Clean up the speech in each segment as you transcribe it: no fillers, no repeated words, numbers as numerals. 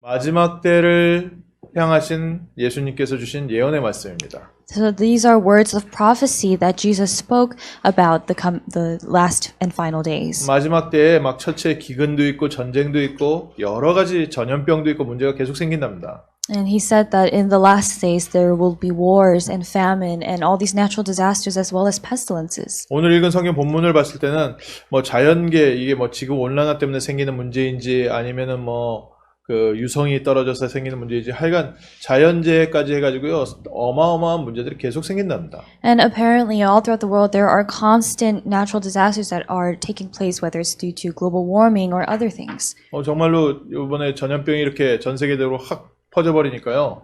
마지막 때를 향하신 예수님께서 주신 예언의 말씀입니다. So these are words of prophecy that Jesus spoke about the last and final days. 마지막 때에 막 첫째 기근도 있고 전쟁도 있고 여러 가지 전염병도 있고 문제가 계속 생긴답니다. And he said that in the last days there will be wars and famine and all these natural disasters as well as pestilences. 오늘 읽은 성경 본문을 봤을 때는 뭐 자연계 이게 뭐 지구 온난화 때문에 생기는 문제인지 아니면은 뭐 그 유성이 떨어져서 생기는 문제인지 하여간 자연재해까지 해가지고요 어마어마한 문제들이 계속 생긴답니다. And apparently all throughout the world there are constant natural disasters that are taking place, whether it's due to global warming or other things. 정말로 이번에 전염병이 이렇게 전 세계적으로 확 퍼져버리니까요.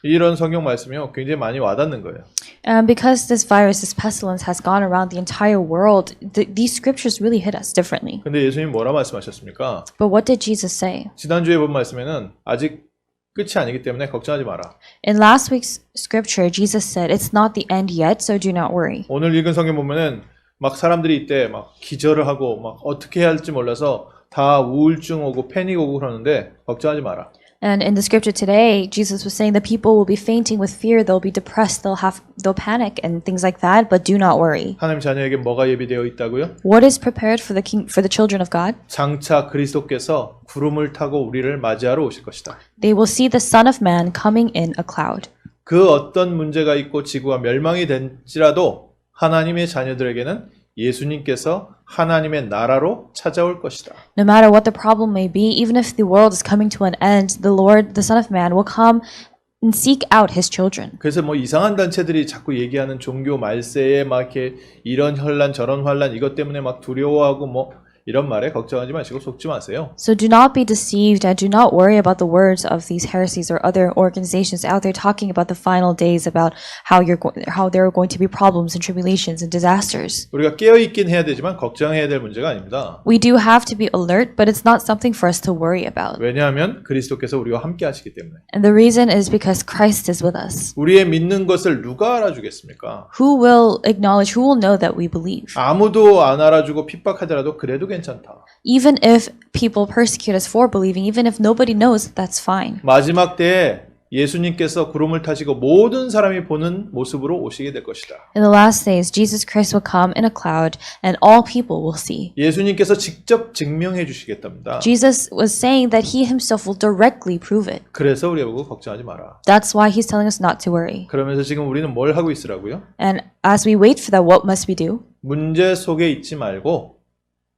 이런 성경 말씀이요 굉장히 많이 와닿는 거예요. And because this virus, this pestilence has gone around the entire world, these scriptures really hit us differently. 근데 예수님 뭐라 말씀하셨습니까? But what did Jesus say? 지난주에 본 말씀에는 아직 끝이 아니기 때문에 걱정하지 마라. In last week's scripture, Jesus said, "It's not the end yet, so do not worry." 오늘 읽은 성경 보면은 막 사람들이 이때 막 기절을 하고 막 어떻게 해야 할지 몰라서 다 우울증 오고 패닉 오고 그러는데 걱정하지 마라. And in the scripture today, Jesus was saying that people will be fainting with fear, they'll be depressed, they'll panic and things like that, but do not worry. 하나님 자녀에게 뭐가 예비되어 있다고요? What is prepared for the children of God? 장차 그리스도께서 구름을 타고 우리를 맞이하러 오실 것이다. They will see the Son of Man coming in a cloud. 그 어떤 문제가 있고 지구가 멸망이 된지라도 하나님의 자녀들에게는 예수님께서 하나님의 나라로 찾아올 것이다. No matter what the problem may be, even if the world is coming to an end, the Lord, the Son of Man, will come and seek out his children. 그래서 뭐 이상한 단체들이 자꾸 얘기하는 종교 말세에 막 이렇게 이런 혼란 저런 혼란 이것 때문에 막 두려워하고 뭐 이런 말에 걱정하지 마시고 속지 마세요. So do not be deceived and do not worry about the words of these heresies or other organizations out there talking about the final days, about how there are going to be problems and tribulations and disasters. 우리가 깨어 있긴 해야 되지만 걱정해야 될 문제가 아닙니다. We do have to be alert, but it's not something for us to worry about. 왜냐하면 그리스도께서 우리와 함께 하시기 때문에. And the reason is because Christ is with us. 우리의 믿는 것을 누가 알아주겠습니까? Who will acknowledge, who will know that we believe? 아무도 안 알아주고 핍박하더라도 그래도 괜찮다. Even if people persecute us for believing, even if nobody knows, that's fine. 마지막 때에 예수님께서 구름을 타시고 모든 사람이 보는 모습으로 오시게 될 것이다. In the last days, Jesus Christ will come in a cloud and all people will see. 예수님께서 직접 증명해 주시겠답니다. Jesus was saying that he himself will directly prove it. 그래서 우리가 보고 걱정하지 마라. That's why he's telling us not to worry. 그러면서 지금 우리는 뭘 하고 있으라고요? And as we wait for that, what must we do? 문제 속에 있지 말고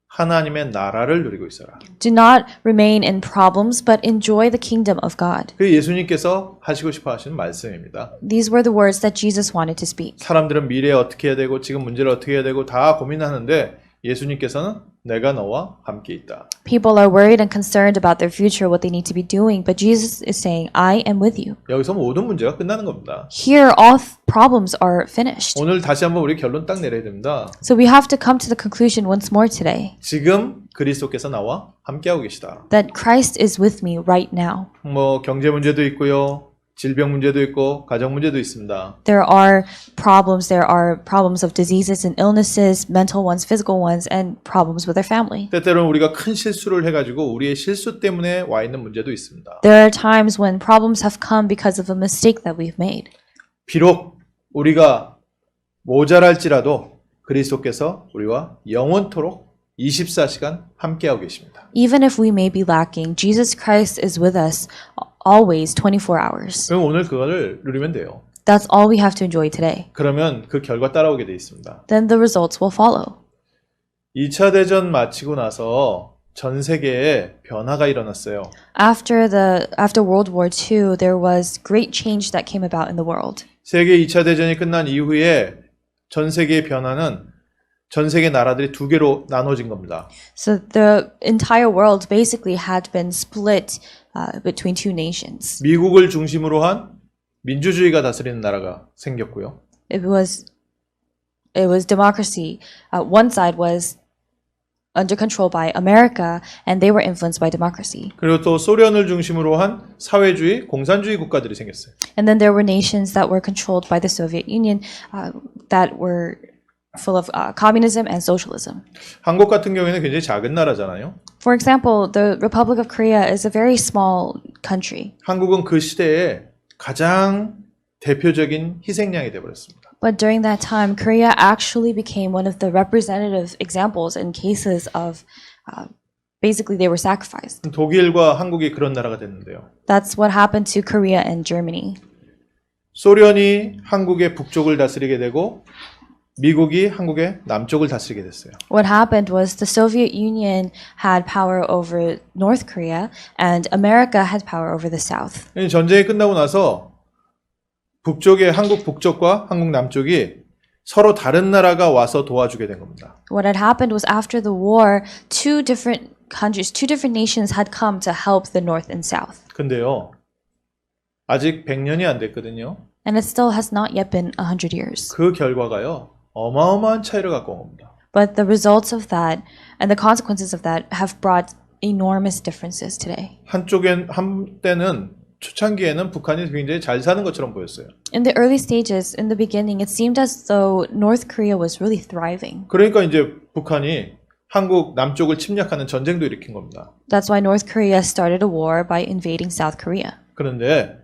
하나님의 나라를 누리고 있어라. Do not remain in problems, but enjoy the kingdom of God. 그 예수님께서 하시고 싶어 하시는 말씀입니다. These were the words that Jesus wanted to speak. 사람들은 미래에 어떻게 해야 되고 지금 문제를 어떻게 해야 되고 다 고민하는데 예수님께서는 내가 너와 함께 있다. People are worried and concerned about their future, what they need to be doing, but Jesus is saying, I am with you. 여기서 모든 문제가 끝나는 겁니다. Here, all problems are finished. 오늘 다시 한번 우리 결론 딱 내려야 됩니다. So we have to come to the conclusion once more today 지금 그리스도께서 나와 함께하고 계시다. that Christ is with me right now. 뭐 경제 문제도 있고요. 질병 문제도 있고 가정 문제도 있습니다. There are problems of diseases and illnesses, mental ones, physical ones, and problems with our family. 때때로는 우리가 큰 실수를 해가지고 우리의 실수 때문에 와 있는 문제도 있습니다. There are times when problems have come because of a mistake that we've made. 비록 우리가 모자랄지라도 그리스도께서 우리와 영원토록 24시간 함께하고 계십니다. Even if we may be lacking, Jesus Christ is with us always 24 hours. 그럼 오늘 그거를 누리면 돼요. That's all we have to enjoy today. 그러면 그 결과 따라오게 돼 있습니다. Then the results will follow. 2차 대전 마치고 나서 전 세계에 변화가 일어났어요. After World War II, there was great change that came about in the world. 세계 2차 대전이 끝난 이후에 전 세계의 변화는 전 세계 나라들이 두 개로 나눠진 겁니다. So the entire world basically had been split between two nations. 미국을 중심으로 한 민주주의가 다스리는 나라가 생겼고요. It was democracy. One side was under control by America, and they were influenced by democracy. 그리고 또 소련을 중심으로 한 사회주의, 공산주의 국가들이 생겼어요. And then there were nations that were controlled by the Soviet Union that were full of communism and socialism. 한국 같은 경우에는 굉장히 작은 나라잖아요. For example, the Republic of Korea is a very small country. 한국은 그 시대에 가장 대표적인 희생양이 되어버렸습니다. But during that time, Korea actually became one of the representative examples in cases of basically they were sacrificed. 독일과 한국이 그런 나라가 됐는데요. That's what happened to Korea and Germany. 소련이 한국의 북쪽을 다스리게 되고 미국이 한국의 남쪽을 다스리게 됐어요. What happened was the Soviet Union had power over North Korea and America had power over the South. 이 전쟁이 끝나고 나서 북쪽의 한국 북쪽과 한국 남쪽이 서로 다른 나라가 와서 도와주게 된 겁니다. What had happened was after the war, two different countries, two different nations had come to help the North and South. 근데요. 아직 100년이 안 됐거든요. And it still has not yet been 100 years. 그 결과가요. 어마어마한 차이를 갖고 온 겁니다. But the results of that and the consequences of that have brought enormous differences today. 한때는 초창기에는 북한이 굉장히 잘 사는 것처럼 보였어요. In the early stages, in the beginning, it seemed as though North Korea was really thriving. 그러니까 이제 북한이 한국 남쪽을 침략하는 전쟁도 일으킨 겁니다. That's why North Korea started a war by invading South Korea. 그런데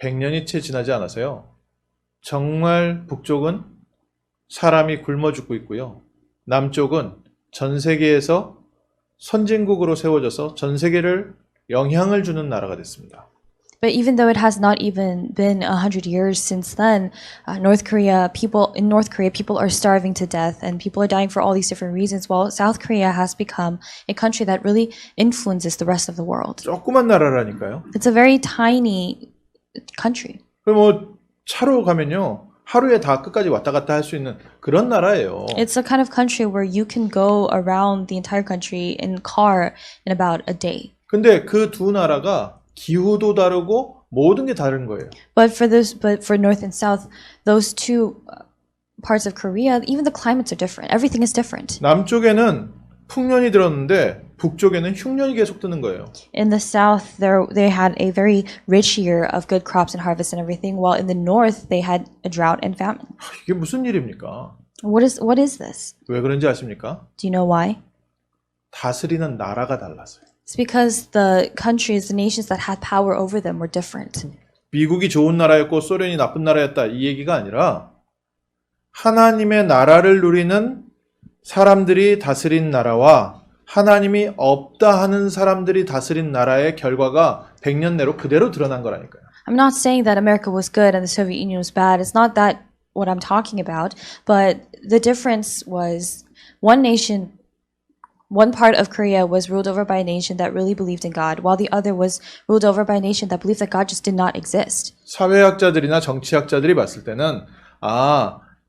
100년이 채 지나지 않아서요. 정말 북쪽은 사람이 굶어 죽고 있고요. 남쪽은 전 세계에서 선진국으로 세워져서 전 세계를 영향을 주는 나라가 됐습니다. But even though it has not even been 100 years since then, in North Korea, people are starving to death and people are dying for all these different reasons, while South Korea has become a country that really influences the rest of the world. 조그만 나라라니까요. It's a very tiny country. 그럼 뭐 차로 가면요. 하루에 다 끝까지 왔다 갔다 할 수 있는 그런 나라예요. It's a kind of country where you can go around the entire country in car in about a day. 근데 그 두 나라가 기후도 다르고 모든 게 다른 거예요. But for North and South, those two parts of Korea, even the climates are different. Everything is different. 남쪽에는 풍년이 들었는데 북쪽에는 흉년이 계속 뜨는 거예요. In the South, they had a very rich year of good crops and harvest and everything, while in the North, they had a drought and famine. 이게 무슨 일입니까? What is this? 왜 그런지 아십니까? Do you know why? 다스리는 나라가 달랐어요. It's because the countries, the nations that had power over them were different. 미국이 좋은 나라였고 소련이 나쁜 나라였다 이 얘기가 아니라 하나님의 나라를 누리는 사람들이 다스린 나라와 하나님이 없다 하는 사람들이 다스린 나라의 결과가 100년 내로 그대로 드러난 거라니까요. I'm not saying that America was good and the Soviet Union was bad. It's not that what I'm talking about. But the difference was one part of Korea was ruled over by a nation that really believed in God, while the other was ruled over by a nation that believed that God just did not exist. 사회학자들이나 정치학자들이 봤을 때는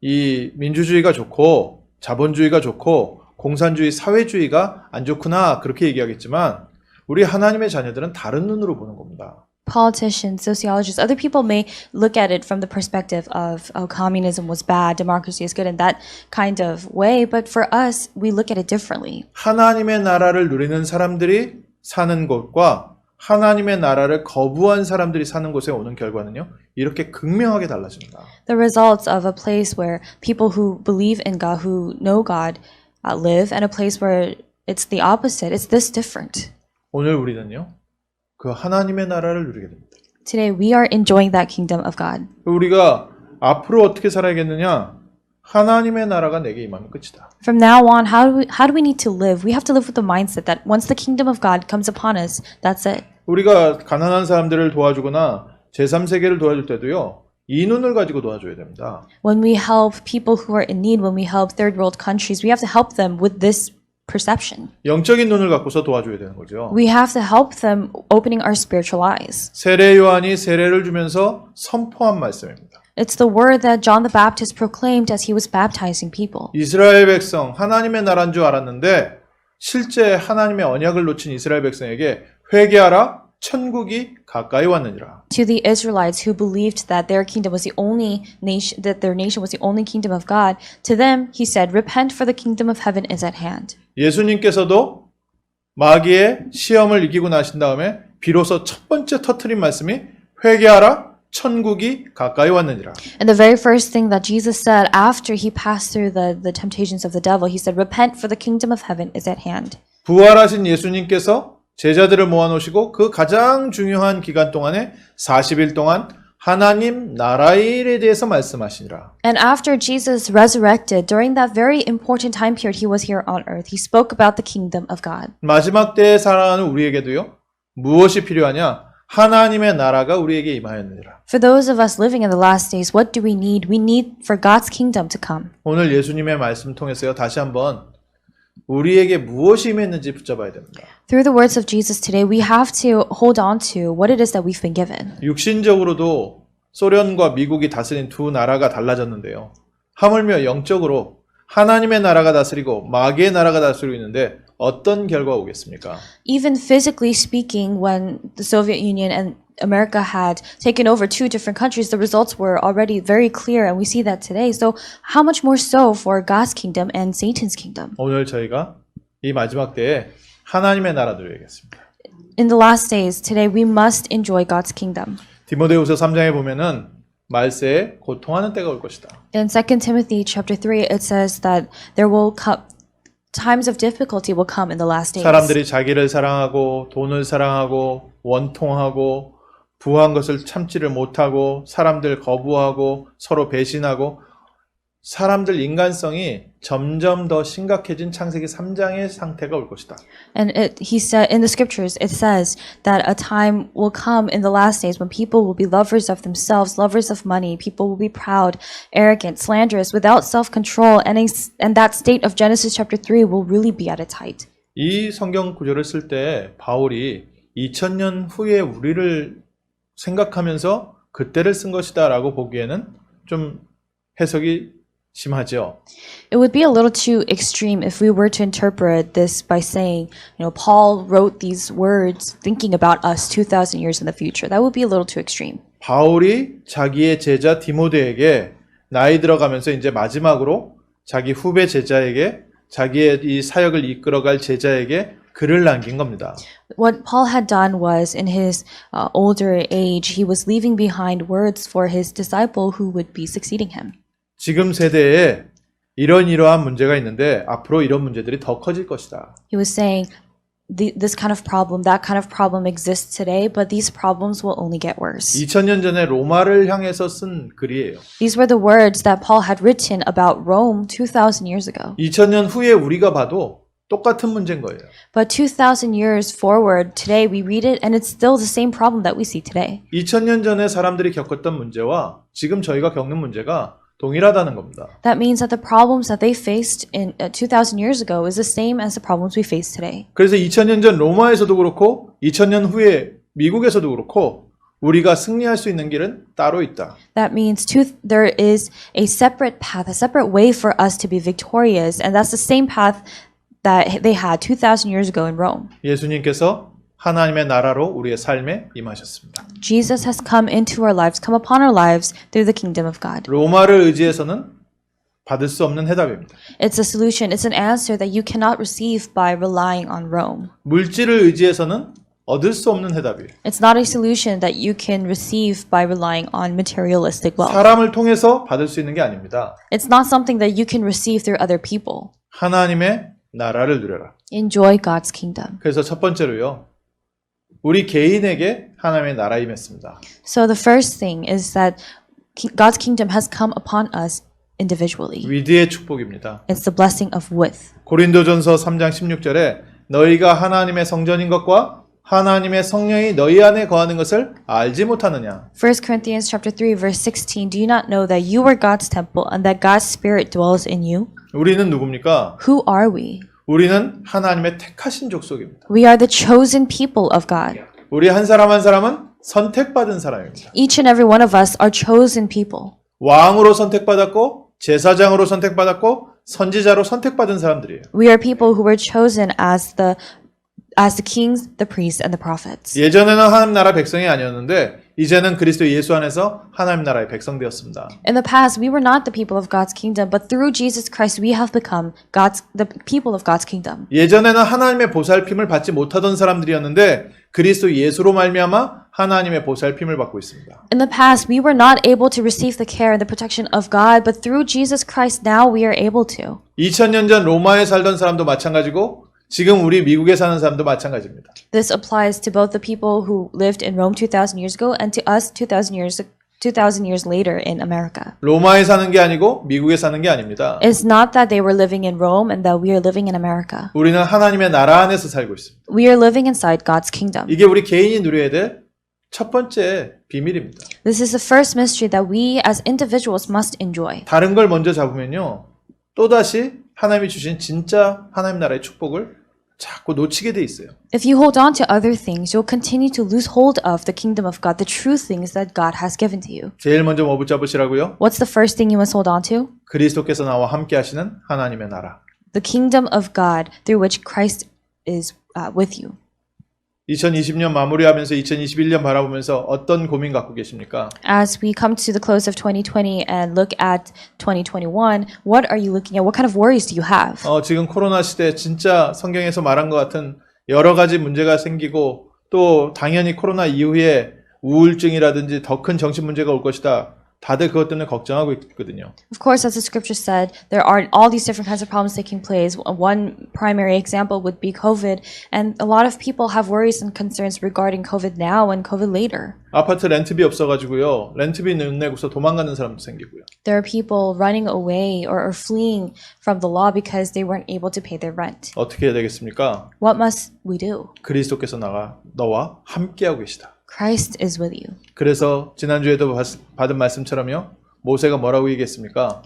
이 민주주의가 좋고 자본주의가 좋고 공산주의, 사회주의가 안 좋구나 그렇게 얘기하겠지만 우리 하나님의 자녀들은 다른 눈으로 보는 겁니다. Politicians, sociologists, other people may look at it from the perspective of communism was bad, democracy is good in that kind of way, but for us, we look at it differently. 하나님의 나라를 누리는 사람들이 사는 곳과 하나님의 나라를 거부한 사람들이 사는 곳에 오는 결과는요. 이렇게 극명하게 달라집니다. The results of a place where people who believe in God, who know God, live, and a place where it's the opposite, it's this different. 오늘 우리는요. 그 하나님의 나라를 누리게 됩니다. Today we are enjoying that kingdom of God. 우리가 앞으로 어떻게 살아야겠느냐? 하나님의 나라가 내게 임하면 끝이다. From now on, how do we need to live? We have to live with the mindset that once the kingdom of God comes upon us, that's it. 우리가 가난한 사람들을 도와주거나 제3세계를 도와줄 때도요. 이 눈을 가지고 도와줘야 됩니다. When we help people who are in need, when we help third world countries, we have to help them with this perception. 영적인 눈을 갖고서 도와줘야 되는 거죠. We have to help them opening our spiritual eyes. 세례 요한이 세례를 주면서 선포한 말씀입니다. It's the word that John the Baptist proclaimed as he was baptizing people. 이스라엘 백성 하나님의 나라인 줄 알았는데 실제 하나님의 언약을 놓친 이스라엘 백성에게 회개하라 천국이 가까이 왔느니라. To the Israelites who believed that their kingdom was the only nation, that their nation was the only kingdom of God, to them he said, "Repent, for the kingdom of heaven is at hand." 예수님께서도 마귀의 시험을 이기고 나신 다음에 비로소 첫 번째 터뜨린 말씀이 회개하라 천국이 가까이 왔느니라. And the very first thing that Jesus said after he passed through the temptations of the devil, he said, "Repent, for the kingdom of heaven is at hand." 부활하신 예수님께서 제자들을 모아놓으시고 그 가장 중요한 기간 동안에 40일 동안 하나님 나라의 일에 대해서 말씀하시니라. And after Jesus resurrected, during that very important time period he was here on earth, he spoke about the kingdom of God. 마지막 때에 살아가는 우리에게도요. 무엇이 필요하냐? 하나님의 나라가 우리에게 임하였느니라. For those of us living in the last days, what do we need? We need for God's kingdom to come. 오늘 예수님의 말씀 통해서요. 다시 한번 우리에게 무엇이 임했는지 붙잡아야 됩니다. Through the words of Jesus today, we have to hold on to what it is that we've been given. 육신적으로도 소련과 미국이 다스린 두 나라가 달라졌는데요. 하물며 영적으로 하나님의 나라가 다스리고 마귀의 나라가 다스리고 있는데 어떤 결과가 오겠습니까? Even physically speaking, when the Soviet Union and America had taken over two different countries, the results were already very clear, and we see that today. So how much more so for God's kingdom and Satan's kingdom? 오늘 저희가 이 마지막 때에 하나님의 나라 누려야겠습니다. In the last days, today we must enjoy God's kingdom. 디모데후서 3장에 보면은 말세에 고통하는 때가 올 것이다. In 2 Timothy chapter 3, it says that there will come times of difficulty will come in the last days. 사람들이 자기를 사랑하고 돈을 사랑하고 원통하고 부한 것을 참지를 못하고 사람들 거부하고 서로 배신하고 사람들 인간성이 점점 더 심각해진 창세기 3장의 상태가 올 것이다. And he said in the scriptures, it says that a time will come in the last days when people will be lovers of themselves, lovers of money. People will be proud, arrogant, slanderous, without self-control, and that state of Genesis chapter 3 will really be at its height. 이 성경 구절을 쓸 때 바울이 2000년 후에 우리를 생각하면서 그때를 쓴 것이다라고 보기에는 좀 해석이 심하죠. It would be a little too extreme if we were to interpret this by saying, Paul wrote these words thinking about us 2,000 years in the future. That would be a little too extreme. 바울이 자기의 제자 디모데에게 나이 들어가면서 이제 마지막으로 자기 후배 제자에게 자기의 이 사역을 이끌어갈 제자에게 글을 남긴 겁니다. What Paul had done was in his older age, he was leaving behind words for his disciple who would be succeeding him. 지금 세대에 이러한 문제가 있는데 앞으로 이런 문제들이 더 커질 것이다. He was saying, this kind of problem, that kind of problem exists today, but these problems will only get worse. 2000년 전에 로마를 향해서 쓴 글이에요. These were the words that Paul had written about Rome 2,000 years ago. 2000년 후에 우리가 봐도 똑같은 문제인 거예요. But 2,000 years forward, today we read it and it's still the same problem that we see today. 2000년 전에 사람들이 겪었던 문제와 지금 저희가 겪는 문제가 동일하다는 겁니다. That means that the problems that they faced in 2,000 years ago is the same as the problems we face today. 그래서 2000년 전 로마에서도 그렇고 2000년 후에 미국에서도 그렇고 우리가 승리할 수 있는 길은 따로 있다. That means there is a separate path, a separate way for us to be victorious, and that's the same path that they had 2,000 years ago in Rome. 예수님께서 하나님의 나라로 우리의 삶에 임하셨습니다. Jesus has come into our lives, come upon our lives through the kingdom of God. 로마를 의지해서는 받을 수 없는 해답입니다. It's a solution, it's an answer that you cannot receive by relying on Rome. 물질을 의지해서는 얻을 수 없는 해답이에요. It's not a solution that you can receive by relying on materialistic wealth. 사람을 통해서 받을 수 있는 게 아닙니다. It's not something that you can receive through other people. 하나님의 나라를 누려라. Enjoy God's kingdom. 그래서 첫 번째로요. 우리 개인에게 하나님의 나라 임했습니다. So the first thing is that God's kingdom has come upon us individually. 위대의 축복입니다. It's the blessing of with. 고린도전서 3장 16절에 너희가 하나님의 성전인 것과 하나님의 성령이 너희 안에 거하는 것을 알지 못하느냐. 1 Corinthians chapter 3 verse 16, do you not know that you are God's temple and that God's spirit dwells in you? 우리는 누굽니까? Who are we? 우리는 하나님의 택하신 족속입니다. We are the chosen people of God. 우리 한 사람 한 사람은 선택받은 사람입니다. Each and every one of us are chosen people. 왕으로 선택받았고 제사장으로 선택받았고 선지자로 선택받은 사람들이에요. We are people who were chosen as the kings, the priests, and the prophets. 예전에는 하나님 나라 백성이 아니었는데 이제는 그리스도 예수 안에서 하나님 나라의 백성 되었습니다. In the past, we were not the people of God's kingdom, but through Jesus Christ, we have become the people of God's kingdom. 예전에는 하나님의 보살핌을 받지 못하던 사람들이었는데 그리스도 예수로 말미암아 하나님의 보살핌을 받고 있습니다. In the past, we were not able to receive the care and the protection of God, but through Jesus Christ, now we are able to. 2000년 전 로마에 살던 사람도 마찬가지고 지금 우리 미국에 사는 사람도 마찬가지입니다. This applies to both the people who lived in Rome 2,000 years ago and to us 2,000 years later in America. 로마에 사는 게 아니고 미국에 사는 게 아닙니다. It's not that they were living in Rome and that we are living in America. 우리는 하나님의 나라 안에서 살고 있습니다. We are living inside God's kingdom. 이게 우리 개인이 누려야 될 첫 번째 비밀입니다. This is the first mystery that we as individuals must enjoy. 다른 걸 먼저 잡으면요. 또다시 하나님이 주신 진짜 하나님 나라의 축복을 자꾸 놓치게 돼 있어요. If you hold on to other things, you'll continue to lose hold of the kingdom of God, the true things that God has given to you. 제일 먼저 뭐 붙잡으시라고요? What's the first thing you must hold on to? 그리스도께서 나와 함께 하시는 하나님의 나라. The kingdom of God through which Christ is with you. 2020년 마무리하면서 2021년 바라보면서 어떤 고민 갖고 계십니까? As we come to the close of 2020 and look at 2021, what are you looking at? What kind of worries do you have? 지금 코로나 시대 진짜 성경에서 말한 것 같은 여러 가지 문제가 생기고 또 당연히 코로나 이후에 우울증이라든지 더 큰 정신 문제가 올 것이다. 다들 그것 때문에 걱정하고 있거든요. Of course, as the scripture said, there are all these different kinds of problems taking place. One primary example would be COVID, and a lot of people have worries and concerns regarding COVID now and COVID later. 아파트 렌트비 없어가지고요. 렌트비 못 내고서 도망가는 사람도 생기고요. There are people running away or fleeing from the law because they weren't able to pay their rent. 어떻게 해야 되겠습니까? What must we do? 그리스도께서 너와 함께하고 계시다. Christ is with you. 그래서 지난주에도 받은 말씀처럼요. 모세가 뭐라고 얘기했습니까?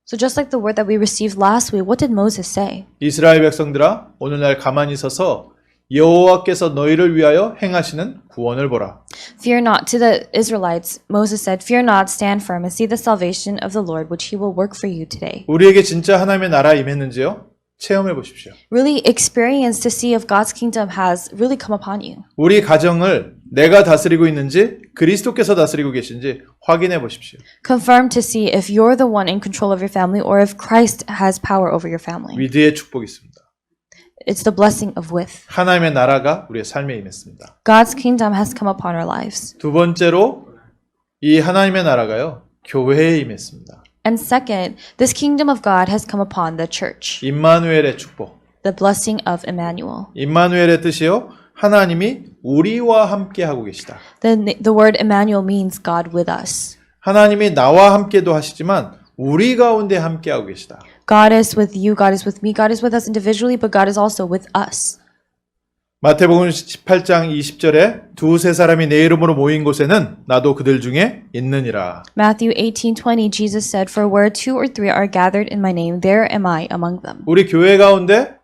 So just like the word that we received last week, what did Moses say? 이스라엘 백성들아 오늘날 가만히 서서 여호와께서 너희를 위하여 행하시는 구원을 보라. Fear not. To the Israelites, Moses said, Fear not, stand firm and see the salvation of the Lord, which he will work for you today. 우리에게 진짜 하나님의 나라 임했는지요? 체험해 보십시오. Really experience to see if God's kingdom has really come upon you. 우리 가정을 내가 다스리고 있는지 그리스도께서 다스리고 계신지 확인해 보십시오. Confirm to see if you're the one in control of your family or if Christ has power over your family. 위드의 축복이 있습니다. It's the blessing of with. 하나님의 나라가 우리의 삶에 임했습니다. God's kingdom has come upon our lives. 두 번째로 이 하나님의 나라가요. 교회에 임했습니다. And second, this kingdom of God has come upon the church. 임마누엘의 축복. The blessing of Emmanuel. 임마누엘의 뜻이요. 하나님이 우리와 함께 하고 계시다. The word Emmanuel means God with us. 하나님이 나와 함께도 하시지만 우리 가운데 함께 하고 계시다. God is with you, God is with me, God is with us individually, but God is also with us. 마태복음 18장 20절에 두세 사람이 내 이름으로 모인 곳에는 나도 그들 중에 있느니라. Matthew 18:20, Jesus said, For where two or three are gathered in my name, there am I among them. 우리 교회 가운데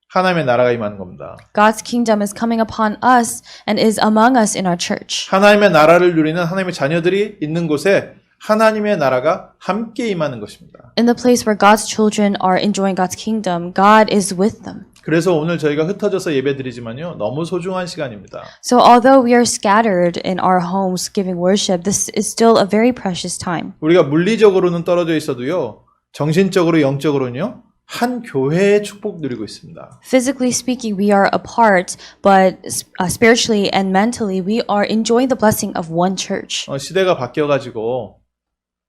하나님의 나라가 임하는 겁니다. God's kingdom is coming upon us and is among us in our church. 하나님의 나라를 누리는 하나님의 자녀들이 있는 곳에 하나님의 나라가 함께 임하는 것입니다. In the place where God's children are enjoying God's kingdom, God is with them. 그래서 오늘 저희가 흩어져서 예배드리지만요. 너무 소중한 시간입니다. So although we are scattered in our homes giving worship, this is still a very precious time. 우리가 물리적으로는 떨어져 있어도요. 정신적으로 영적으로는요. 한 교회의 축복 누리고 있습니다. Physically speaking, we are apart, but spiritually and mentally, we are enjoying the blessing of one church. 시대가 바뀌어가지고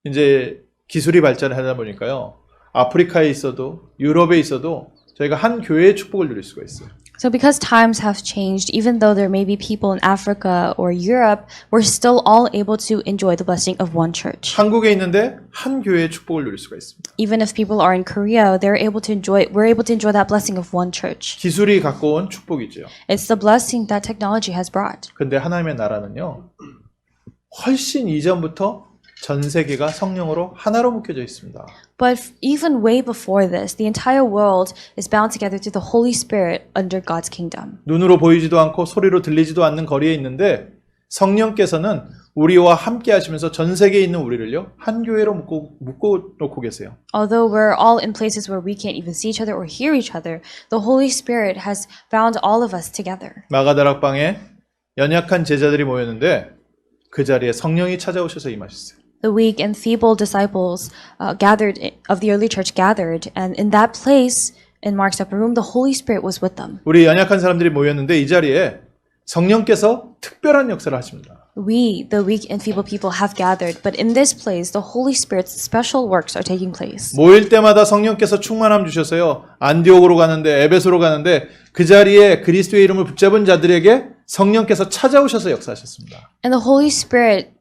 이제 기술이 발전하다 보니까요. 아프리카에 있어도 유럽에 있어도 저희가 한 교회의 축복을 누릴 수가 있어요. So because times have changed, even though there may be people in Africa or Europe, we're still all able to enjoy the blessing of one church. 한국에 있는데 한 교회의 축복을 누릴 수가 있습니다. Even if people are in Korea, we're able to enjoy that blessing of one church. 기술이 갖고 온 축복이죠. It's the blessing that technology has brought. 근데 하나님의 나라는요. 훨씬 이전부터 전 세계가 성령으로 하나로 묶여져 있습니다. But even way before this, the entire world is bound together through the Holy Spirit under God's kingdom. 눈으로 보이지도 않고 소리로 들리지도 않는 거리에 있는데 성령께서는 우리와 함께 하시면서 전 세계에 있는 우리를요. 한 교회로 묶어 놓고 계세요. Although we're all in places where we can't even see each other or hear each other, the Holy Spirit has bound all of us together. 마가다락방에 연약한 제자들이 모였는데 그 자리에 성령이 찾아오셔서 임하셨어요. The weak and feeble disciples of the early church gathered, and in that place, in Mark's upper room, the Holy Spirit was with them. 우리 연약한 사람들이 모였는데 이 자리에 성령께서 특별한 역사를 하십니다. We, the weak and feeble people, have gathered, but in this place, the Holy Spirit's special works are taking place. 모일 때마다 성령께서 충만함 주셔서요. 안디옥으로 가는데 에베소로 가는데 그 자리에 그리스도의 이름을 붙잡은 자들에게 성령께서 찾아오셔서 역사하셨습니다. And the Holy Spirit,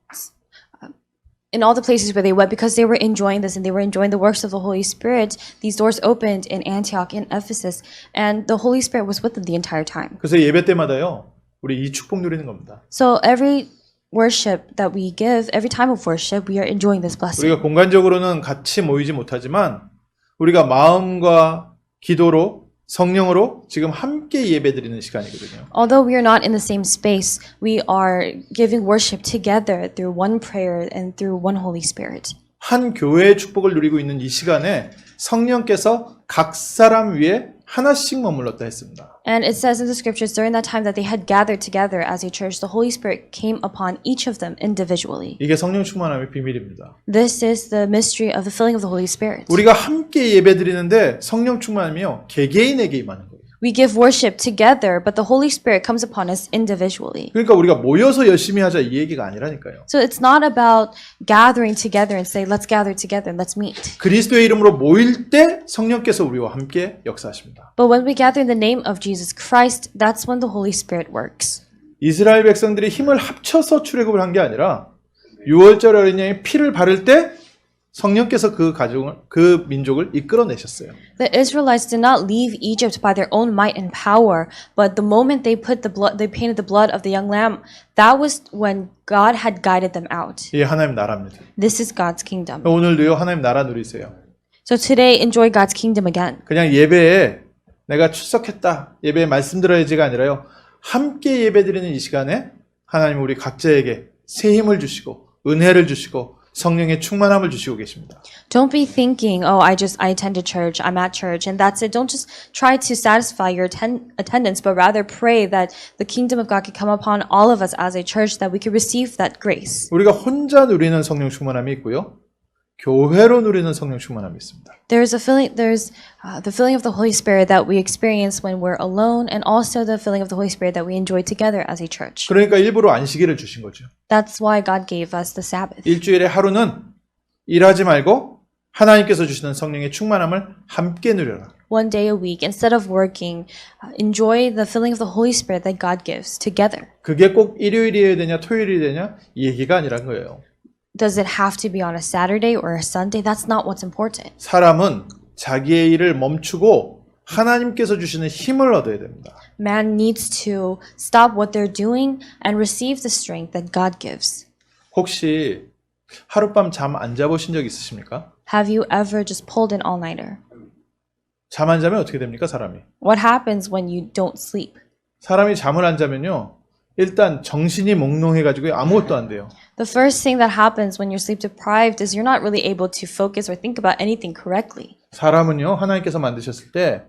in all the places where they went, because they were enjoying this and they were enjoying the works of the Holy Spirit, these doors opened in Antioch, in Ephesus, and the Holy Spirit was with them the entire time. 그래서 예배 때마다요. 우리 이 축복 누리는 겁니다. So every worship that we give, every time of worship, we are enjoying this blessing. 우리가 공간적으로는 같이 모이지 못하지만 우리가 마음과 기도로 성령으로 지금 함께 예배드리는 시간이거든요. Although we are not in the same space, we are giving worship together through one prayer and through one Holy Spirit. 한 교회의 축복을 누리고 있는 이 시간에 성령께서 각 사람 위에 하나씩 머물렀다 했습니다. And it says in the scriptures, during that time that they had gathered together as a church, the Holy Spirit came upon each of them individually. 이게 성령 충만함의 비밀입니다. This is the mystery of the filling of the Holy Spirit. 우리가 함께 예배드리는데 성령 충만함이요. 개개인에게 임하는 거예요. We give worship together, but the Holy Spirit comes upon us individually. 그러니까 우리가 모여서 열심히 하자 이 얘기가 아니라니까요. So it's not about gathering together and say, let's gather together and let's meet. 그리스도의 이름으로 모일 때 성령께서 우리와 함께 역사하십니다. But when we gather in the name of Jesus Christ, that's when the Holy Spirit works. 이스라엘 백성들이 힘을 합쳐서 출애굽을 한 게 아니라 6월절 어린 양의 피를 바를 때 성령께서 그 가정을 그 민족을 이끌어내셨어요. The Israelites did not leave Egypt by their own might and power, but the moment they painted the blood of the young lamb, that was when God had guided them out. 이게 하나님 나라입니다. This is God's kingdom. 오늘도요 하나님 나라 누리세요. So today, enjoy God's kingdom again. 그냥 예배에 내가 출석했다, 예배에 말씀 들어야지가 아니라요. 함께 예배드리는 이 시간에 하나님 우리 각자에게 새 힘을 주시고 은혜를 주시고 성령의 충만함을 주시고 계십니다. Don't be thinking, oh, I attended church, I'm at church, and that's it. Don't just try to satisfy your attendance, but rather pray that the kingdom of God could come upon all of us as a church, that we could receive that grace. 우리가 혼자 누리는 성령 충만함이 있고요. 교회로 누리는 성령 충만함이 있습니다. There's the feeling of the Holy Spirit that we experience when we're alone, and also the feeling of the Holy Spirit that we enjoy together as a church. 그러니까 일부러 안식일을 주신 거죠. That's why God gave us the Sabbath. 일주일에 하루는 일하지 말고 하나님께서 주시는 성령의 충만함을 함께 누려라. One day a week, instead of working, enjoy the filling of the Holy Spirit that God gives together. 그게 꼭 일요일이어야 되냐 토요일이 되냐 이 얘기가 아니란 거예요. Does it have to be on a Saturday or a Sunday? That's not what's important. 사람은 자기의 일을 멈추고 하나님께서 주시는 힘을 얻어야 됩니다. Man needs to stop what they're doing and receive the strength that God gives. 혹시 하룻밤 잠 안 자보신 적 있으십니까? Have you ever just pulled an all-nighter? 잠 안 자면 어떻게 됩니까, 사람이? What happens when you don't sleep? 사람이 잠을 안 자면요. 일단 정신이 몽롱해가지고 아무것도 안 돼요. The first thing that happens when you're sleep deprived is you're not really able to focus or think about anything correctly. 사람은요, 하나님께서 만드셨을 때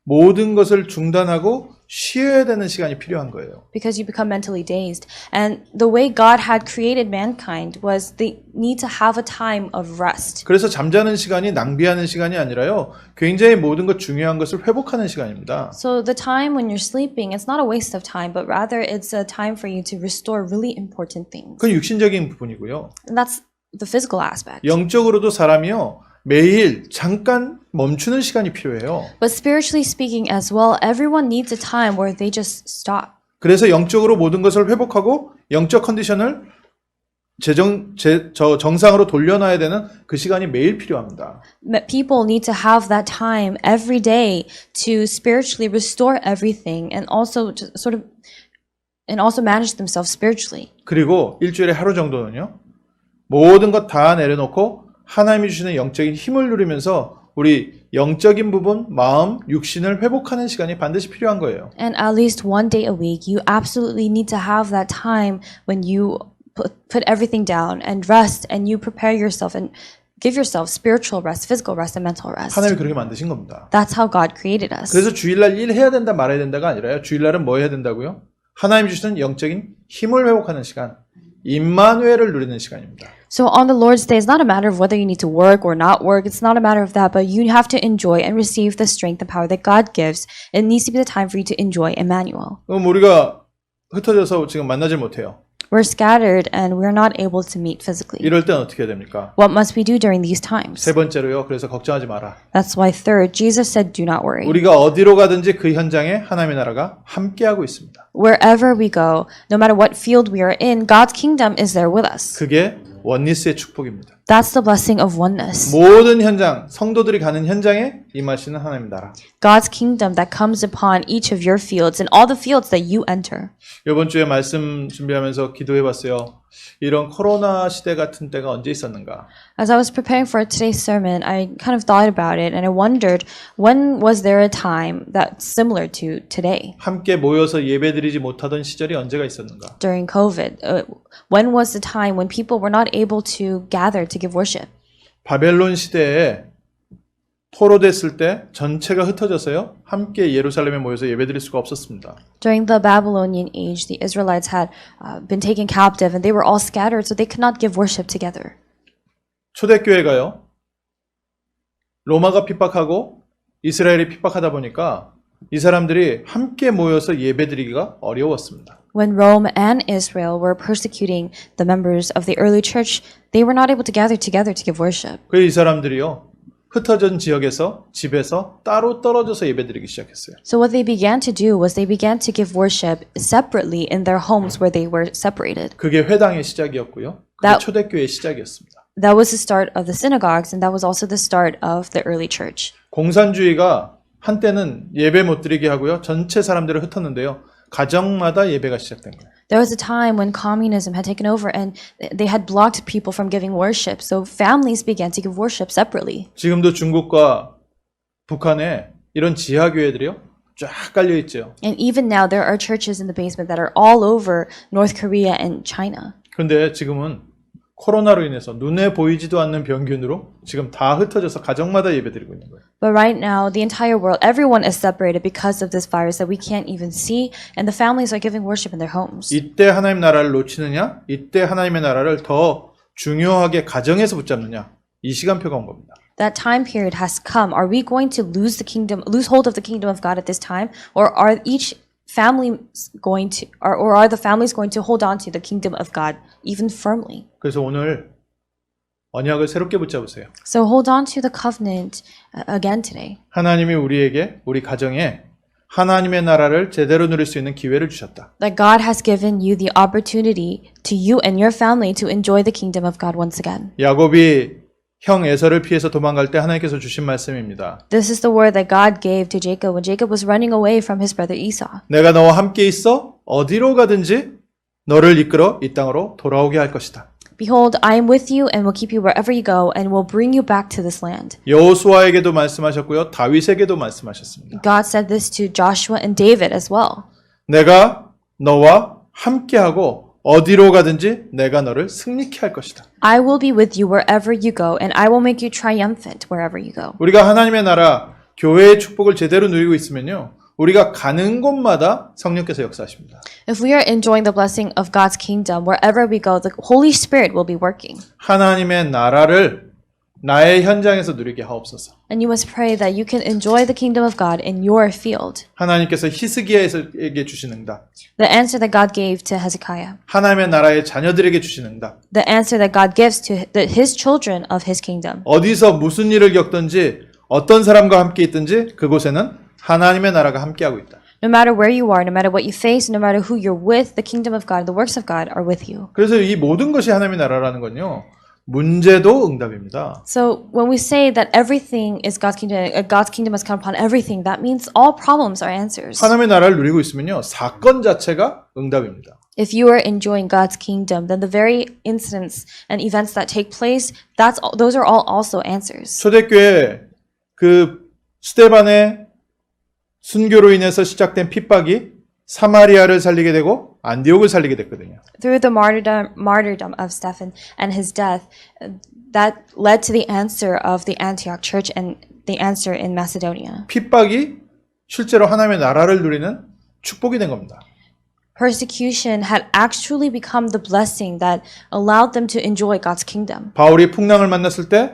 모든 것을 중단하고 쉬어야 되는 시간이 필요한 거예요. Because you become mentally dazed. And the way God had created mankind was they need to have a time of rest. 그래서 잠자는 시간이 낭비하는 시간이 아니라요. 굉장히 모든 것 중요한 것을 회복하는 시간입니다. So the time when you're sleeping, it's not a waste of time, but rather it's a time for you to restore really important things. 그건 육신적인 부분이고요. And that's the physical aspect. 영적으로도 사람이요. 매일 잠깐 멈추는 시간이 필요해요. But spiritually speaking as well, everyone needs a time where they just stop. 그래서 영적으로 모든 것을 회복하고 영적 컨디션을 정상으로 돌려놔야 되는 그 시간이 매일 필요합니다. People need to have that time every day to spiritually restore everything and also to also manage themselves spiritually. 그리고 일주일에 하루 정도는요. 모든 것 다 내려놓고 하나님이 주시는 영적인 힘을 누리면서 우리 영적인 부분, 마음, 육신을 회복하는 시간이 반드시 필요한 거예요. And at least one day a week, you absolutely need to have that time when you put everything down and rest and you prepare yourself and give yourself spiritual rest, physical rest, and mental rest. 하나님이 그렇게 만드신 겁니다. That's how God created us. 그래서 주일날 일해야 된다 말아야 된다가 아니라요. 주일날은 뭐 해야 된다고요? 하나님 주시는 영적인 힘을 회복하는 시간, 임마누엘을 누리는 시간입니다. So on the Lord's Day, it's not a matter of whether you need to work or not work. It's not a matter of that, but you have to enjoy and receive the strength and power that God gives. It needs to be the time for you to enjoy Emmanuel. 그럼 우리가 흩어져서 지금 만나질 못해요. We're scattered and we're not able to meet physically. 이럴 땐 어떻게 해야 됩니까? What must we do during these times? 세 번째로요. 그래서 걱정하지 마라. That's why third, Jesus said, do not worry. 우리가 어디로 가든지 그 현장에 하나님의 나라가 함께하고 있습니다. Wherever we go, no matter what field we are in, God's kingdom is there with us. 그게 원니스의 축복입니다. That's the blessing of oneness. 모든 현장, 성도들이 가는 현장에 임하시는 하나님의 나라. God's kingdom that comes upon each of your fields and all the fields that you enter. 이번 주에 말씀 준비하면서 기도해봤어요. 이런 코로나 시대 같은 때가 언제 있었는가? As I was preparing for today's sermon, I kind of thought about it and I wondered, when was there a time that's similar to today? 함께 모여서 예배드리지 못하던 시절이 언제가 있었는가? During COVID, when was the time when people were not able to gather to give worship? 바벨론 시대에 포로됐을 때 전체가 흩어져서요. 함께 예루살렘에 모여서 예배드릴 수가 없었습니다. During the Babylonian age, the Israelites had been taken captive and they were all scattered, so they could not give worship together. 초대교회가요. 로마가 핍박하고 이스라엘이 핍박하다 보니까 이 사람들이 함께 모여서 예배드리기가 어려웠습니다. When Rome and Israel were persecuting the members of the early church, they were not able to gather together to give worship. 그래서 이 사람들이요. 흩어진 지역에서 집에서 따로 떨어져서 예배드리기 시작했어요. So what they began to do was they began to give worship separately in their homes where they were separated. 그게 회당의 시작이었고요. 그게 초대교회의 시작이었습니다. That was the start of the synagogues and that was also the start of the early church. 공산주의가 한때는 예배 못 드리게 하고요. 전체 사람들을 흩었는데요. 가정마다 예배가 시작된 거예요. There was a time when communism had taken over and they had blocked people from giving worship. So families began to give worship separately. 지금도 중국과 북한에 이런 지하교회들이요. 쫙 깔려 있죠. And even now there are churches in the basement that are all over North Korea and China. 그런데 지금은 코로나로 인해서 눈에 보이지도 않는 병균으로 지금 다 흩어져서 가정마다 예배드리고 있는 거예요. But right now, the entire world, everyone is separated because of this virus that we can't even see, and the families are giving worship in their homes. 이때 하나님 나라를 놓치느냐? 이때 하나님의 나라를 더 중요하게 가정에서 붙잡느냐? 이 시간표가 온 겁니다. That time period has come. Are we going to lose hold of the kingdom of God at this time, or are each family going to, or are the families going to hold on to the kingdom of God even firmly? 그래서 오늘 언약을 새롭게 붙잡으세요. So hold on to the covenant again today. 하나님이 우리에게 우리 가정에 하나님의 나라를 제대로 누릴 수 있는 기회를 주셨다. That God has given you the opportunity to you and your family to enjoy the kingdom of God once again. 야곱이 형 에서를 피해서 도망갈 때 하나님께서 주신 말씀입니다. This is the word that God gave to Jacob when Jacob was running away from his brother Esau. 내가 너와 함께 있어 어디로 가든지 너를 이끌어 이 땅으로 돌아오게 할 것이다. Behold, I am with you and will keep you wherever you go and will bring you back to this land. 여호수아에게도 말씀하셨고요. 다윗에게도 말씀하셨습니다. God said this to Joshua and David as well. 내가 너와 함께하고 어디로 가든지 내가 너를 승리케 할 것이다. I will be with you wherever you go and I will make you triumphant wherever you go. 우리가 하나님의 나라, 교회의 축복을 제대로 누리고 있으면요. 우리가 가는 곳마다 성령께서 역사하십니다. If we are enjoying the blessing of God's kingdom, wherever we go, the Holy Spirit will be working. 하나님의 나라를 나의 현장에서 누리게 하옵소서. And you must pray that you can enjoy the kingdom of God in your field. 하나님께서 히스기야에게 주신 응답. The answer that God gave to Hezekiah. 하나님의 나라의 자녀들에게 주신 응답. The answer that God gives to his children of his kingdom. 어디서 무슨 일을 겪든지 어떤 사람과 함께 있든지 그곳에는 하나님의 나라가 함께하고 있다. No matter where you are, no matter what you face, no matter who you're with, the kingdom of God, the works of God are with you. 그래서 이 모든 것이 하나님의 나라라는 건요. 문제도 응답입니다. So when we say that everything is God's kingdom has come upon everything, that means all problems are answers. 하나님의 나라를 누리고 있으면요. 사건 자체가 응답입니다. If you are enjoying God's kingdom, then the very incidents and events that take place, those are all also answers. 초대교회 그 스데반의 순교로 인해서 시작된 핍박이 사마리아를 살리게 되고 안디옥을 살리게 됐거든요. Through the martyrdom of Stephen and his death, that led to the answer of the Antioch church and the answer in Macedonia. 핍박이 실제로 하나님의 나라를 누리는 축복이 된 겁니다. Persecution had actually become the blessing that allowed them to enjoy God's kingdom. 바울이 풍랑을 만났을 때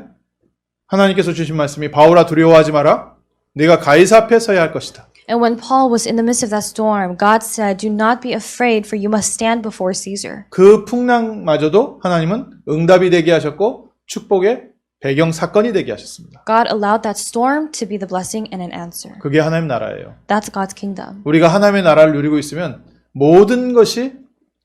하나님께서 주신 말씀이 바울아 두려워하지 마라. 네가 가이사 앞에 서야 할 것이다. And when Paul was in the midst of that storm, God said, "Do not be afraid, for you must stand before Caesar." 그 풍랑마저도 하나님은 응답이 되게 하셨고 축복의 배경 사건이 되게 하셨습니다. God allowed that storm to be the blessing and an answer. 그게 하나님 나라예요. That's God's kingdom. 우리가 하나님의 나라를 누리고 있으면 모든 것이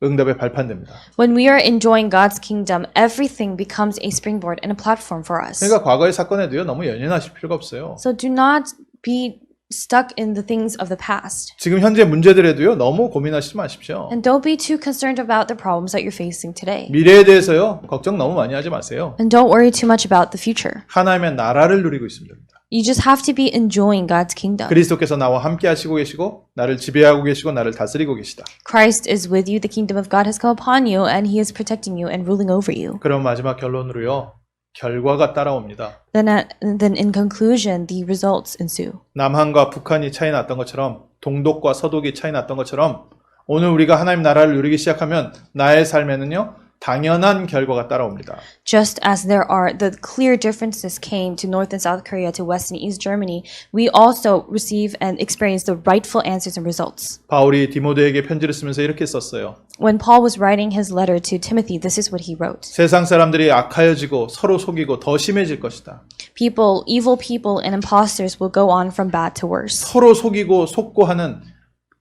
응답의 발판됩니다. When we are enjoying God's kingdom, everything becomes a springboard and a platform for us. 그러니까 과거의 사건에도요 너무 연연하실 필요가 없어요. So do not be stuck in the things of the past. 지금 현재 문제들에도요 너무 고민하시지 마십시오. And don't be too concerned about the problems that you're facing today. 미래에 대해서요 걱정 너무 많이 하지 마세요. And don't worry too much about the future. 하나님의 나라를 누리고 있습니다. You just have to be enjoying God's kingdom. 그리스도께서 나와 함께 하시고 계시고 나를 지배하고 계시고 나를 다스리고 계시다. Christ is with you, the kingdom of God has come upon you, and he is protecting you and ruling over you. 그럼 마지막 결론으로요. 결과가 따라옵니다. Then in conclusion, the results ensue. 남한과 북한이 차이 났던 것처럼 동독과 서독이 차이 났던 것처럼 오늘 우리가 하나님 나라를 누리기 시작하면 나의 삶에는요. 당연한 결과가 따라옵니다. Just as there are the clear differences came to North and South Korea, to West and East Germany, we also receive and experience the rightful answers and results. 바울이 디모데에게 편지를 쓰면서 이렇게 썼어요. When Paul was writing his letter to Timothy, this is what he wrote. 세상 사람들이 악하여지고 서로 속이고 더 심해질 것이다. Evil people and imposters will go on from bad to worse. 서로 속이고 속고 하는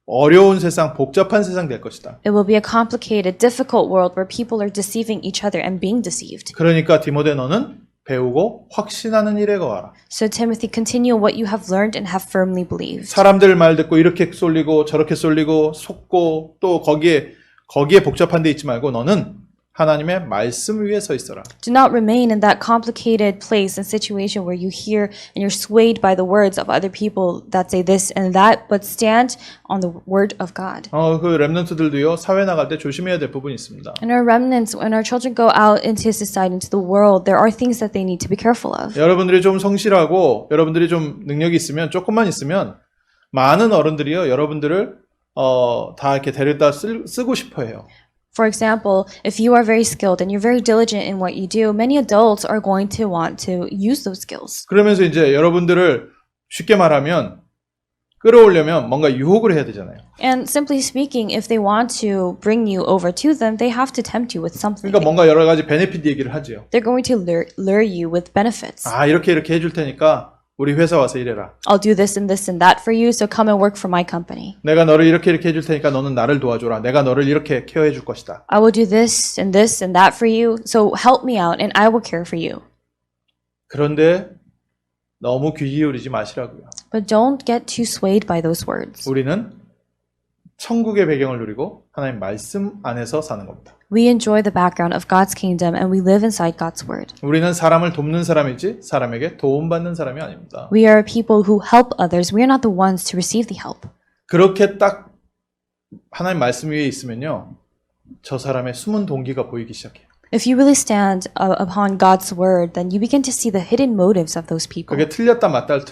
어려운 세상, 복잡한 세상 될 것이다. It will be a complicated, difficult world where people are deceiving each other and being deceived. 그러니까 디모데 너는 배우고 확신하는 일에 거하라. So Timothy, continue what you have learned and have firmly believed. 사람들 말 듣고 이렇게 쏠리고 저렇게 쏠리고 속고 또 거기에 복잡한 데 있지 말고 너는 하나님의 말씀 위에 서 있어라. Do not remain in that complicated place and situation where you hear and you're swayed by the words of other people that say this and that, but stand on the word of God. 그 렘넌트들도요 사회 나갈 때 조심해야 될 부분이 있습니다. And our remnants, when our children go out into society, into the world, there are things that they need to be careful of. 여러분들이 좀 성실하고 여러분들이 좀 능력이 있으면 조금만 있으면 많은 어른들이요 여러분들을 다 이렇게 데려다 쓰고 싶어해요. For example, if you are very skilled and you're very diligent in what you do, many adults are going to want to use those skills. 그러면서 이제 여러분들을 쉽게 말하면 끌어오려면 뭔가 유혹을 해야 되잖아요. And simply speaking, if they want to bring you over to them, they have to tempt you with something. 그러니까 뭔가 여러 가지 베네핏 얘기를 하죠. They're going to lure you with benefits. 이렇게 해줄 테니까 우리 회사 와서 일해라. I'll do this and this and that for you, so come and work for my company. 내가 너를 이렇게 해줄 테니까 너는 나를 도와줘라. 내가 너를 이렇게 케어해 줄 것이다. I will do this and this and that for you, so help me out and I will care for you. 그런데 너무 귀 기울이지 마시라고요. But don't get too swayed by those words. 우리는 천국의 배경을 누리고 하나님 말씀 안에서 사는 겁니다. We enjoy the background of God's kingdom and we live inside God's word. 우리는 사람을 돕는 사람이지 사람에게 도움받는 사람이 아닙니다. We are people who help others. We are not the ones to receive the help. 그렇게 딱 하나님 말씀 위에 있으면요. 저 사람의 숨은 동기가 보이기 시작해요. If you really stand upon God's word, then you begin to see the hidden motives of those people. 그게 틀렸다 맞다를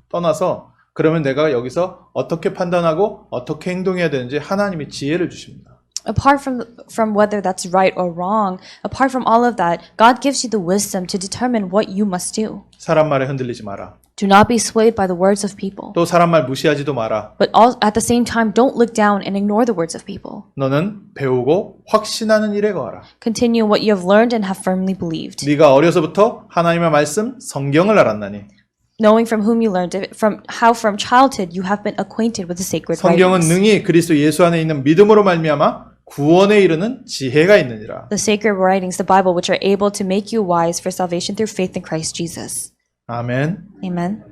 떠나서 그러면 내가 여기서 어떻게 판단하고 어떻게 행동해야 되는지 하나님이 지혜를 주십니다. Apart from whether that's right or wrong, apart from all of that, God gives you the wisdom to determine what you must do. 사람 말에 흔들리지 마라. Do not be swayed by the words of people. 또 사람 말 무시하지도 마라. But at the same time, don't look down and ignore the words of people. 너는 배우고 확신하는 일에 거하라. Continue what you have learned and have firmly believed. 네가 어려서부터 하나님의 말씀 성경을 알았나니. Knowing from whom you learned it, from childhood you have been acquainted with the sacred 성경은 writings. 능히 그리스도 예수 안에 있는 믿음으로 말미암아 구원에 이르는 지혜가 있느니라. The sacred writings, the Bible, which are able to make you wise for salvation through faith in Christ Jesus. 아멘. Amen.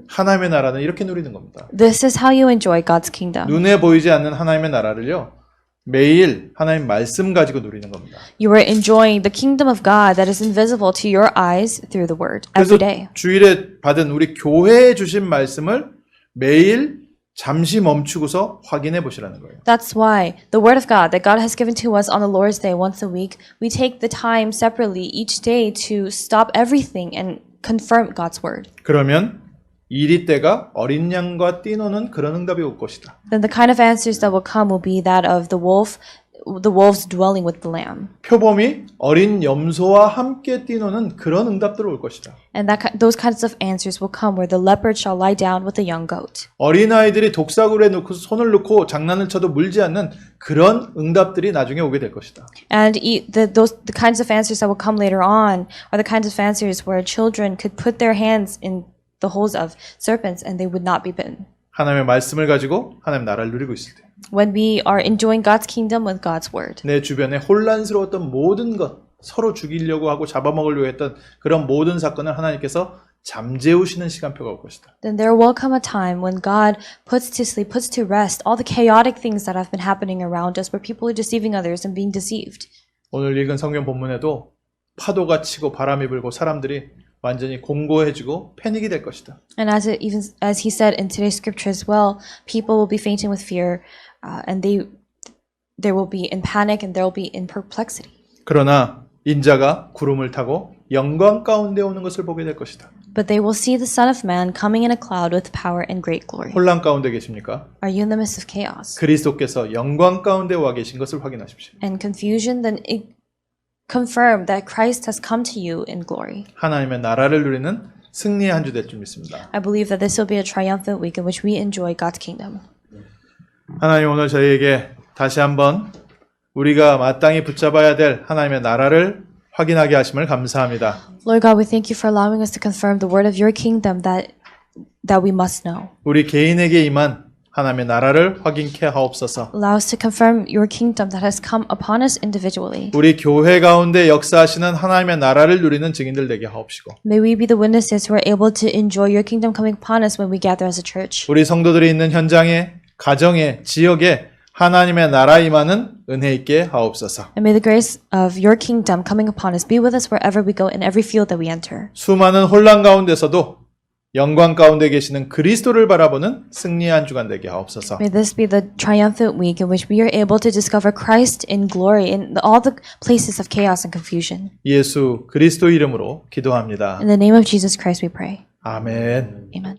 하나님의 나라는 이렇게 누리는 겁니다. This is how you enjoy God's kingdom. 눈에 보이지 않는 하나님의 나라를요. 매일 하나님 말씀 가지고 누리는 겁니다. You are enjoying the kingdom of God that is invisible to your eyes through the word 그래서 every day. 주일에 받은 우리 교회에 주신 말씀을 매일 잠시 멈추고서 확인해 보시라는 거예요. That's why the word of God that God has given to us on the Lord's Day once a week, we take the time separately each day to stop everything and confirm God's word. 그러면 이리 때가 어린 양과 띠노는 그런 응답이 올 것이다. Then the kind of answers that will come will be that of the wolf the wolves dwelling with the lamb. 표범이 어린 염소와 함께 뛰노는 그런 응답들 올 것이다. And those kinds of answers will come where the leopard shall lie down with the young goat. 어린아이들이 독사굴에 놓고 손을 넣고 장난을 쳐도 물지 않는 그런 응답들이 나중에 오게 될 것이다. And the kinds of answers that will come later on are the kinds of answers where children could put their hands in the holes of serpents and they would not be bitten. 하나님의 말씀을 가지고 하나님 나라를 누리고 있을 때 When we are enjoying God's kingdom with God's word. 내 주변에 혼란스러웠던 모든 것, 서로 죽이려고 하고 잡아먹으려고 했던 그런 모든 사건을 하나님께서 잠재우시는 시간표가 올 것이다. Then there will come a time when God puts to sleep, puts to rest all the chaotic things that have been happening around us where people are deceiving others and being deceived. 오늘 읽은 성경 본문에도 파도가 치고 바람이 불고 사람들이 완전히 공고해지고 패닉이 될 것이다. And as he said in today's scripture as well, people will be fainting with fear, and they will be in panic and they will be in perplexity. 그러나 인자가 구름을 타고 영광 가운데 오는 것을 보게 될 것이다. But they will see the Son of Man coming in a cloud with power and great glory. 혼란 가운데 계십니까? Are you in the midst of chaos 그리스도께서 영광 가운데 와 계신 것을 확인하십시오. and confusion? Then confirm that Christ has come to you in glory. 하나님의 나라를 누리는 승리의 한 주 될 줄 믿습니다. I believe that this will be a triumphant week in which we enjoy God's kingdom. 하나님 오늘 저희에게 다시 한번 우리가 마땅히 붙잡아야 될 하나님의 나라를 확인하게 하심을 감사합니다. Lord God, we thank you for allowing us to confirm the word of your kingdom that we must know. 우리 개인에게 임한 하나님의 나라를 확인케 하옵소서. Allow us to confirm your kingdom that has come upon us individually. 우리 교회 가운데 역사하시는 하나님의 나라를 누리는 증인들 되게 하옵시고 May we be the witnesses who are able to enjoy your kingdom coming upon us when we gather as a church. 우리 성도들이 있는 현장에, 가정에, 지역에 하나님의 나라 임하는 은혜 있게 하옵소서. And may the grace of your kingdom coming upon us be with us wherever we go in every field that we enter. 수많은 혼란 가운데서도 영광 가운데 계시는 그리스도를 바라보는 승리의 한 주간 되게 하옵소서. May this be the triumphant week in which we are able to discover Christ in glory in all the places of chaos and confusion. 예수 그리스도 이름으로 기도합니다. In the name of Jesus Christ we pray. 아멘. Amen.